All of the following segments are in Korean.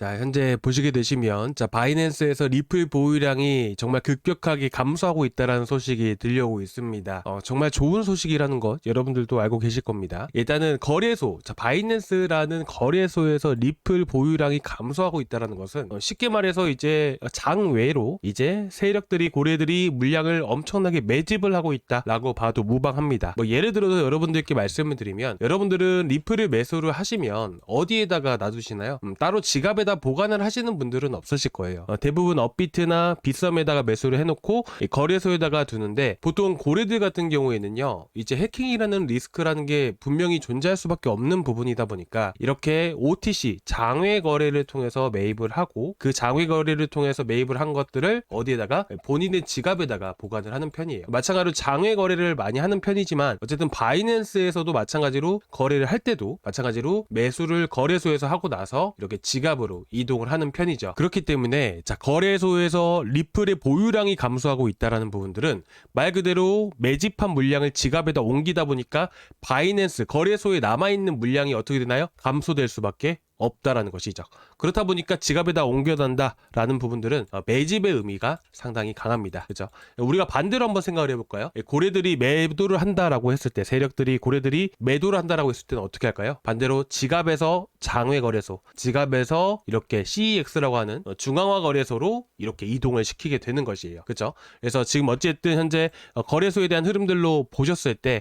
자, 현재 보시게 되시면 바이낸스에서 리플 보유량이 정말 급격하게 감소하고 있다는 소식이 들려오고 있습니다. 정말 좋은 소식이라는 것 여러분들도 알고 계실 겁니다. 일단은 거래소, 바이낸스라는 거래소에서 리플 보유량이 감소하고 있다는 것은 쉽게 말해서 이제 장외로 이제 세력들이 고래들이 물량을 엄청나게 매집을 하고 있다라고 봐도 무방합니다. 예를 들어서 여러분들께 말씀을 드리면, 여러분들은 리플을 매수를 하시면 어디에다가 놔두시나요? 따로 지갑에다 보관을 하시는 분들은 없으실 거예요. 대부분 업비트나 빗썸에다가 매수를 해놓고 거래소에다가 두는데, 보통 고래들 같은 경우에는요, 이제 해킹이라는 리스크라는 게 분명히 존재할 수밖에 없는 부분이다 보니까 이렇게 OTC 장외 거래를 통해서 매입을 하고, 그 장외 거래를 통해서 매입을 한 것들을 어디에다가 본인의 지갑에다가 보관을 하는 편이에요. 마찬가지로 장외 거래를 많이 하는 편이지만, 어쨌든 바이낸스에서도 마찬가지로 거래를 할 때도 마찬가지로 매수를 거래소에서 하고 나서 이렇게 지갑으로 이동을 하는 편이죠. 그렇기 때문에 거래소에서 리플의 보유량이 감소하고 있다는 부분들은 말 그대로 매집한 물량을 지갑에다 옮기다 보니까 바이낸스 거래소에 남아있는 물량이 어떻게 되나요? 감소될 수밖에 없다라는 것이죠. 그렇다 보니까 지갑에다 옮겨둔다라는 부분들은 매집의 의미가 상당히 강합니다. 그죠? 우리가 반대로 한번 생각을 해볼까요? 고래들이 매도를 한다라고 했을 때, 세력들이 고래들이 매도를 한다라고 했을 때는 어떻게 할까요? 반대로 지갑에서 장외 거래소, 지갑에서 이렇게 CEX라고 하는 중앙화 거래소로 이렇게 이동을 시키게 되는 것이에요. 그죠? 그래서 지금 어쨌든 현재 거래소에 대한 흐름들로 보셨을 때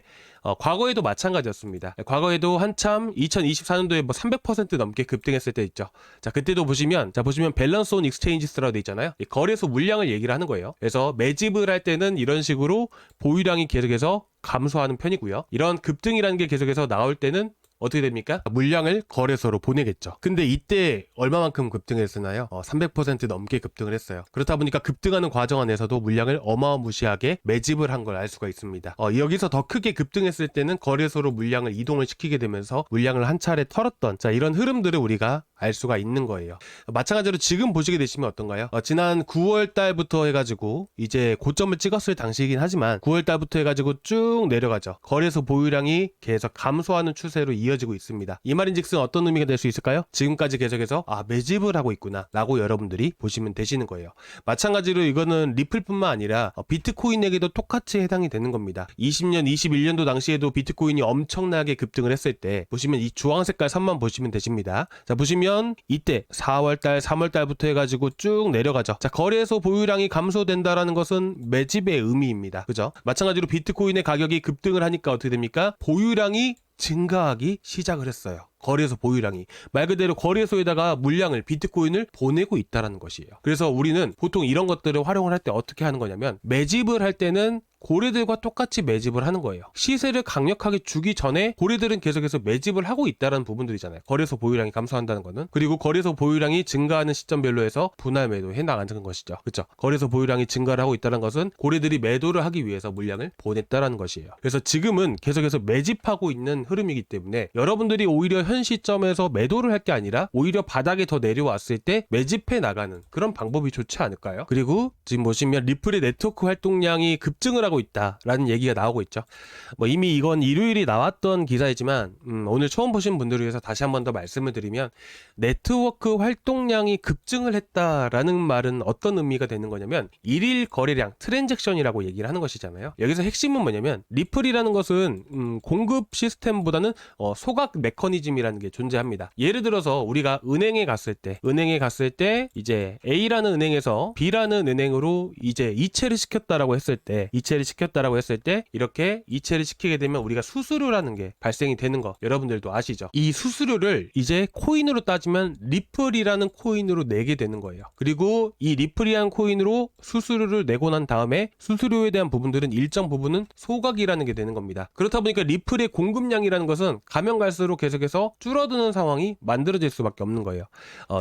과거에도 마찬가지였습니다. 과거에도 한참 2024년도에 300% 넘게 급등했을 때 있죠. 자, 그때도 보시면 밸런스 온 익스체인지스라고 돼 있잖아요. 거래소 물량을 얘기를 하는 거예요. 그래서 매집을 할 때는 이런 식으로 보유량이 계속해서 감소하는 편이고요. 이런 급등이라는 게 계속해서 나올 때는 어떻게 됩니까? 물량을 거래소로 보내겠죠. 근데 이때 얼마만큼 급등했으나요? 300% 넘게 급등을 했어요. 그렇다 보니까 급등하는 과정 안에서도 물량을 어마무시하게 매집을 한 걸 알 수가 있습니다. 여기서 더 크게 급등했을 때는 거래소로 물량을 이동을 시키게 되면서 물량을 한 차례 털었던 이런 흐름들을 우리가 알 수가 있는 거예요. 마찬가지로 지금 보시게 되시면 어떤가요? 지난 9월 달부터 해가지고 이제 고점을 찍었을 당시이긴 하지만 9월 달부터 해가지고 쭉 내려가죠. 거래소 보유량이 계속 감소하는 추세로 이어지고 있습니다. 이 말인즉슨 어떤 의미가 될 수 있을까요? 지금까지 계속해서 매집을 하고 있구나 라고 여러분들이 보시면 되시는 거예요. 마찬가지로 이거는 리플뿐만 아니라 비트코인에게도 똑같이 해당이 되는 겁니다. 20년, 21년도 당시에도 비트코인이 엄청나게 급등을 했을 때 보시면 이 주황 색깔 선만 보시면 되십니다. 자, 보시면 이때 4월달, 3월달부터 해가지고 쭉 내려가죠. 자, 거래소 보유량이 감소된다라는 것은 매집의 의미입니다. 그죠? 마찬가지로 비트코인의 가격이 급등을 하니까 어떻게 됩니까? 보유량이 증가하기 시작을 했어요. 거래소 보유량이 말 그대로 거래소에다가 물량을, 비트코인을 보내고 있다는 것이에요. 그래서 우리는 보통 이런 것들을 활용을 할 때 어떻게 하는 거냐면, 매집을 할 때는 고래들과 똑같이 매집을 하는 거예요. 시세를 강력하게 주기 전에 고래들은 계속해서 매집을 하고 있다는 부분들이잖아요. 거래소 보유량이 감소한다는 거는. 그리고 거래소 보유량이 증가하는 시점별로 해서 분할 매도해 나가는 것이죠. 그렇죠? 거래소 보유량이 증가를 하고 있다는 것은 고래들이 매도를 하기 위해서 물량을 보냈다는 것이에요. 그래서 지금은 계속해서 매집하고 있는 흐름이기 때문에 여러분들이 오히려 현 시점에서 매도를 할 게 아니라 오히려 바닥에 더 내려왔을 때 매집해 나가는 그런 방법이 좋지 않을까요? 그리고 지금 보시면 리플의 네트워크 활동량이 급증을 하고 있다라는 얘기가 나오고 있죠. 이미 이건 일요일이 나왔던 기사이지만 오늘 처음 보신 분들을 위해서 다시 한 번 더 말씀을 드리면, 네트워크 활동량이 급증을 했다라는 말은 어떤 의미가 되는 거냐면, 일일 거래량, 트랜잭션이라고 얘기를 하는 것이잖아요. 여기서 핵심은 뭐냐면, 리플이라는 것은 공급 시스템보다는 소각 메커니즘이라는 게 존재합니다. 예를 들어서 우리가 은행에 갔을 때 이제 A라는 은행에서 B라는 은행으로 이제 이체를 시켰다라고 했을 때 이렇게 이체를 시키게 되면 우리가 수수료라는 게 발생이 되는 거 여러분들도 아시죠? 이 수수료를 이제 코인으로 따지면 리플이라는 코인으로 내게 되는 거예요. 그리고 이 리플이라는 코인으로 수수료를 내고 난 다음에 수수료에 대한 부분들은 일정 부분은 소각이라는 게 되는 겁니다. 그렇다 보니까 리플의 공급량이라는 것은 가면 갈수록 계속해서 줄어드는 상황이 만들어질 수밖에 없는 거예요.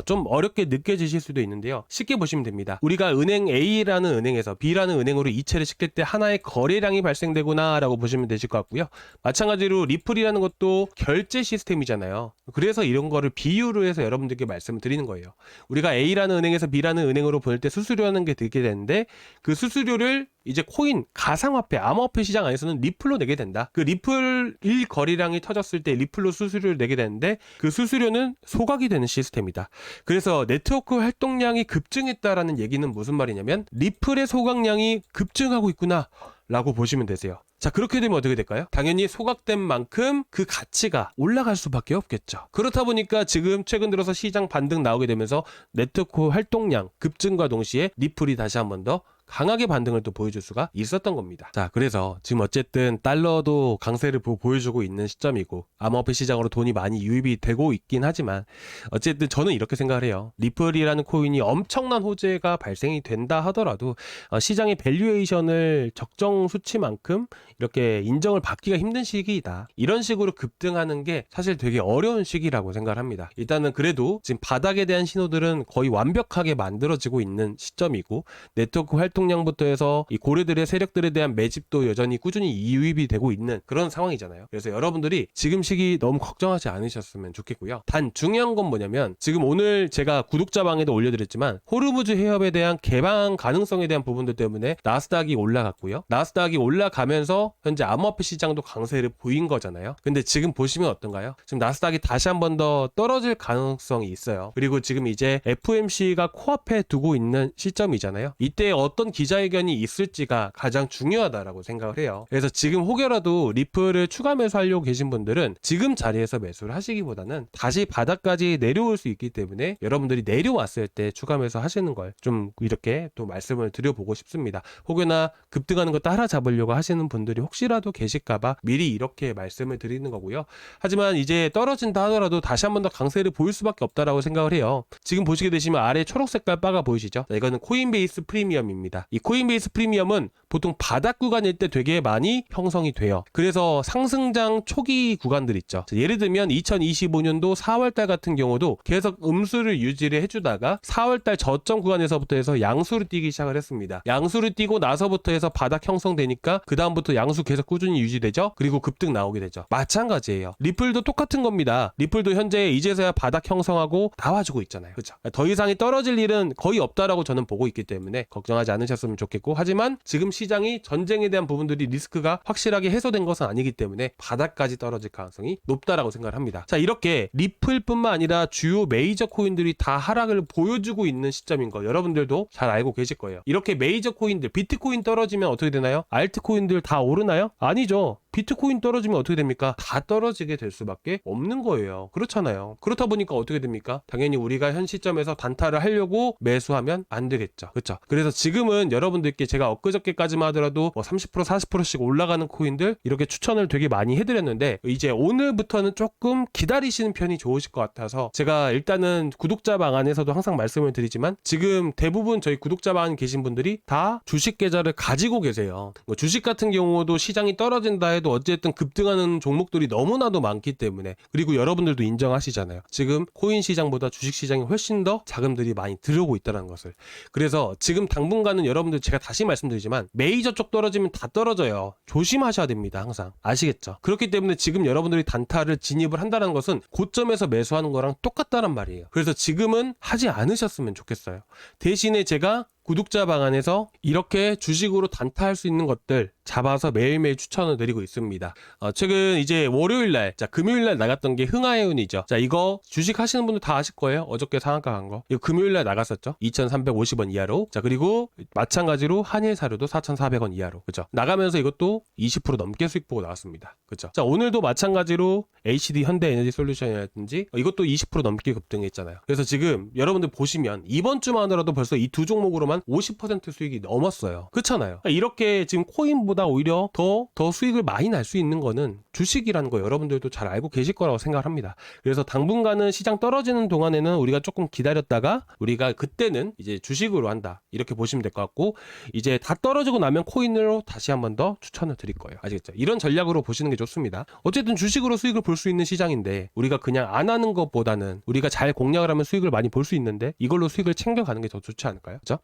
좀 어렵게 느껴지실 수도 있는데요. 쉽게 보시면 됩니다. 우리가 은행 A라는 은행에서 B라는 은행으로 이체를 시킬 때 하나의 거래량이 발생되구나 라고 보시면 되실 것 같고요. 마찬가지로 리플이라는 것도 결제 시스템이잖아요. 그래서 이런 거를 비유로 해서 여러분들께 말씀을 드리는 거예요. 우리가 A라는 은행에서 B라는 은행으로 보낼 때 수수료라는 게 들게 되는데, 그 수수료를 이제 코인 가상화폐 암호화폐 시장 안에서는 리플로 내게 된다. 그 리플 1 거래량이 터졌을 때 리플로 수수료를 내게 되는데 그 수수료는 소각이 되는 시스템이다. 그래서 네트워크 활동량이 급증했다라는 얘기는 무슨 말이냐면 리플의 소각량이 급증하고 있구나 라고 보시면 되세요. 자, 그렇게 되면 어떻게 될까요? 당연히 소각된 만큼 그 가치가 올라갈 수밖에 없겠죠. 그렇다 보니까 지금 최근 들어서 시장 반등 나오게 되면서 네트워크 활동량 급증과 동시에 리플이 다시 한 번 더 강하게 반등을 또 보여줄 수가 있었던 겁니다. 자, 그래서 지금 어쨌든 달러도 강세를 보여주고 있는 시점이고 암호화폐 시장으로 돈이 많이 유입이 되고 있긴 하지만 어쨌든 저는 이렇게 생각을 해요. 리플이라는 코인이 엄청난 호재가 발생이 된다 하더라도 시장의 밸류에이션을 적정 수치만큼 이렇게 인정을 받기가 힘든 시기이다. 이런 식으로 급등하는 게 사실 되게 어려운 시기라고 생각을 합니다. 일단은 그래도 지금 바닥에 대한 신호들은 거의 완벽하게 만들어지고 있는 시점이고 네트워크 활동량부터 해서 이 고래들의 세력들에 대한 매집도 여전히 꾸준히 유입이 되고 있는 그런 상황이잖아요. 그래서 여러분들이 지금 시기 너무 걱정하지 않으셨으면 좋겠고요. 단 중요한 건 뭐냐면 지금 오늘 제가 구독자방에도 올려드렸지만 호르무즈 해협에 대한 개방 가능성에 대한 부분들 때문에 나스닥이 올라갔고요. 나스닥이 올라가면서 현재 암호화폐 시장도 강세를 보인 거잖아요. 근데 지금 보시면 어떤가요? 지금 나스닥이 다시 한 번 더 떨어질 가능성이 있어요. 그리고 지금 이제 FOMC가 코앞에 두고 있는 시점이잖아요. 이때 어떤 기자회견이 있을지가 가장 중요하다라고 생각을 해요. 그래서 지금 혹여라도 리플을 추가 매수하려고 계신 분들은 지금 자리에서 매수를 하시기보다는 다시 바닥까지 내려올 수 있기 때문에 여러분들이 내려왔을 때 추가 매수 하시는 걸 좀 이렇게 또 말씀을 드려보고 싶습니다. 혹여나 급등하는 거 따라잡으려고 하시는 분들이 혹시라도 계실까봐 미리 이렇게 말씀을 드리는 거고요. 하지만 이제 떨어진다 하더라도 다시 한 번 더 강세를 보일 수밖에 없다라고 생각을 해요. 지금 보시게 되시면 아래 초록 색깔 바가 보이시죠? 자, 이거는 코인베이스 프리미엄입니다. 이 코인베이스 프리미엄은 보통 바닥 구간일 때 되게 많이 형성이 돼요. 그래서 상승장 초기 구간들 있죠. 자, 예를 들면 2025년도 4월달 같은 경우도 계속 음수를 유지를 해주다가 4월달 저점 구간에서부터 해서 양수를 뛰기 시작을 했습니다. 양수를 뛰고 나서부터 해서 바닥 형성되니까 그 다음부터 양수 계속 꾸준히 유지되죠. 그리고 급등 나오게 되죠. 마찬가지예요. 리플도 똑같은 겁니다. 리플도 현재 이제서야 바닥 형성하고 나와주고 있잖아요. 그렇죠? 더 이상이 떨어질 일은 거의 없다라고 저는 보고 있기 때문에 걱정하지 않으셨으면 좋겠고, 하지만 지금 시장이 전쟁에 대한 부분들이 리스크가 확실하게 해소된 것은 아니기 때문에 바닥까지 떨어질 가능성이 높다라고 생각을 합니다. 자, 이렇게 리플뿐만 아니라 주요 메이저 코인들이 다 하락을 보여주고 있는 시점인 거 여러분들도 잘 알고 계실 거예요. 이렇게 메이저 코인들, 비트코인 떨어지면 어떻게 되나요? 알트코인들 다 오르나요? 아니죠. 비트코인 떨어지면 어떻게 됩니까? 다 떨어지게 될 수밖에 없는 거예요. 그렇잖아요. 그렇다 보니까 어떻게 됩니까? 당연히 우리가 현 시점에서 단타를 하려고 매수하면 안 되겠죠. 그렇죠? 그래서 지금은 여러분들께 제가 엊그저께까지만 하더라도 30% 40%씩 올라가는 코인들 이렇게 추천을 되게 많이 해드렸는데 이제 오늘부터는 조금 기다리시는 편이 좋으실 것 같아서 제가 일단은 구독자방 안에서도 항상 말씀을 드리지만 지금 대부분 저희 구독자방 계신 분들이 다 주식 계좌를 가지고 계세요. 주식 같은 경우도 시장이 떨어진다 해도 어쨌든 급등하는 종목들이 너무나도 많기 때문에, 그리고 여러분들도 인정하시잖아요. 지금 코인 시장보다 주식 시장이 훨씬 더 자금들이 많이 들어오고 있다는 것을. 그래서 지금 당분간은 여러분들 제가 다시 말씀드리지만 메이저 쪽 떨어지면 다 떨어져요. 조심하셔야 됩니다. 항상. 아시겠죠? 그렇기 때문에 지금 여러분들이 단타를 진입을 한다는 것은 고점에서 매수하는 거랑 똑같다는 말이에요. 그래서 지금은 하지 않으셨으면 좋겠어요. 대신에 제가 구독자 방안에서 이렇게 주식으로 단타할 수 있는 것들 잡아서 매일매일 추천을 드리고 있습니다. 최근 이제 월요일날, 자, 금요일날 나갔던 게 흥하해운이죠. 자, 이거 주식 하시는 분들 다 아실 거예요. 어저께 상한가 간 거. 이거 금요일날 나갔었죠. 2,350원 이하로. 자, 그리고 마찬가지로 한일사료도 4,400원 이하로. 그죠? 나가면서 이것도 20% 넘게 수익 보고 나왔습니다. 그죠? 자, 오늘도 마찬가지로 HDD 현대에너지솔루션이라든지 이것도 20% 넘게 급등했잖아요. 그래서 지금 여러분들 보시면 이번 주만 하더라도 벌써 이 두 종목으로만 50% 수익이 넘었어요. 그렇잖아요. 이렇게 지금 코인보다 오히려 더 수익을 많이 날 수 있는 거는 주식이라는 거 여러분들도 잘 알고 계실 거라고 생각을 합니다. 그래서 당분간은 시장 떨어지는 동안에는 우리가 조금 기다렸다가 우리가 그때는 이제 주식으로 한다. 이렇게 보시면 될 것 같고, 이제 다 떨어지고 나면 코인으로 다시 한 번 더 추천을 드릴 거예요. 아시겠죠? 이런 전략으로 보시는 게 좋습니다. 어쨌든 주식으로 수익을 볼 수 있는 시장인데 우리가 그냥 안 하는 것보다는 우리가 잘 공략을 하면 수익을 많이 볼 수 있는데 이걸로 수익을 챙겨가는 게 더 좋지 않을까요? 그렇죠?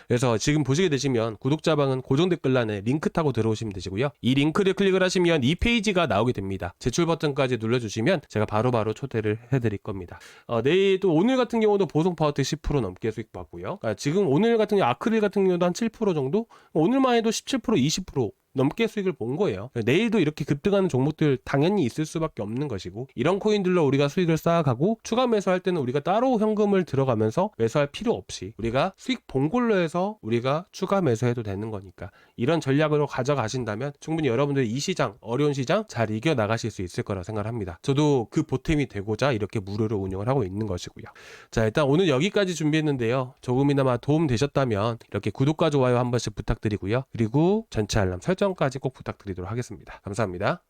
그래서 지금 보시게 되시면 구독자방은 고정 댓글란에 링크 타고 들어오시면 되시고요. 이 링크를 클릭을 하시면 이 페이지가 나오게 됩니다. 제출 버튼까지 눌러주시면 제가 바로바로 초대를 해드릴 겁니다. 내일 또 오늘 같은 경우도 보송 파워텍 10% 넘게 수익 봤고요. 지금 오늘 같은 경우 아크릴 같은 경우도 한 7% 정도, 오늘만 해도 17% 20% 넘게 수익을 본 거예요. 내일도 이렇게 급등하는 종목들 당연히 있을 수밖에 없는 것이고, 이런 코인들로 우리가 수익을 쌓아가고 추가 매수할 때는 우리가 따로 현금을 들어가면서 매수할 필요 없이 우리가 수익 본 걸로 해서 우리가 추가 매수해도 되는 거니까, 이런 전략으로 가져가신다면 충분히 여러분들이 이 시장, 어려운 시장 잘 이겨나가실 수 있을 거라고 생각을 합니다. 저도 그 보탬이 되고자 이렇게 무료로 운영을 하고 있는 것이고요. 자, 일단 오늘 여기까지 준비했는데요. 조금이나마 도움 되셨다면 이렇게 구독과 좋아요 한 번씩 부탁드리고요. 그리고 전체 알람 설정까지 꼭 부탁드리도록 하겠습니다. 감사합니다.